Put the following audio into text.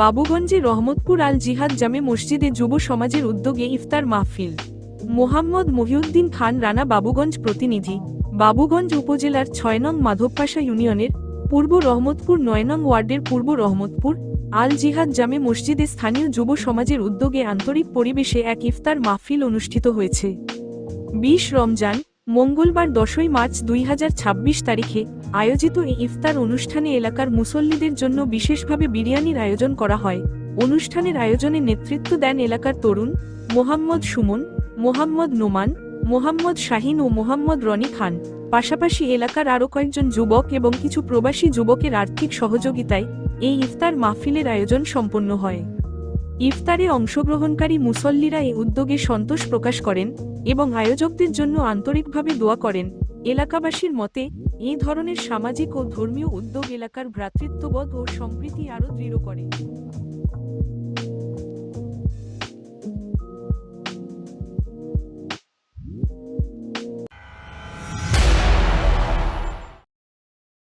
বাবুগঞ্জে রহমতপুর আল জিহাদ জামে মসজিদে যুব সমাজের উদ্যোগে ইফতার মাহফিল। মোহাম্মদ মহিউদ্দিন খান রানা, বাবুগঞ্জ প্রতিনিধি। বাবুগঞ্জ উপজেলার ৬ নং মাধবপাশা ইউনিয়নের পূর্ব রহমতপুর ৯ নং ওয়ার্ডের পূর্ব রহমতপুর আল জিহাদ জামে মসজিদে স্থানীয় যুব সমাজের উদ্যোগে আন্তরিক পরিবেশে এক ইফতার মাহফিল অনুষ্ঠিত হয়েছে। ২০ রমজান মঙ্গলবার ১০ই মার্চ ২০২৬ তারিখে আয়োজিত এই ইফতার অনুষ্ঠানে এলাকার মুসল্লিদের জন্য বিশেষভাবে বিরিয়ানির আয়োজন করা হয়। অনুষ্ঠানের আয়োজনে নেতৃত্ব দেন এলাকার তরুণ মোহাম্মদ সুমন, মোহাম্মদ নোমান, মোহাম্মদ শাহিন ও মোহাম্মদ রনি খান। পাশাপাশি এলাকার আরও কয়েকজন যুবক এবং কিছু প্রবাসী যুবকের আর্থিক সহযোগিতায় এই ইফতার মাহফিলের আয়োজন সম্পন্ন হয়। ইফতারে অংশগ্রহণকারী মুসল্লিরা এই উদ্যোগে সন্তোষ প্রকাশ করেন এবং আয়োজকদের জন্য আন্তরিকভাবে দোয়া করেন। এলাকাবাসীর মতে, এই ধরনের সামাজিক ও ধর্মীয় উদ্যোগ এলাকার ভ্রাতৃত্ববোধ ও সম্প্রীতি আরও দৃঢ় করে।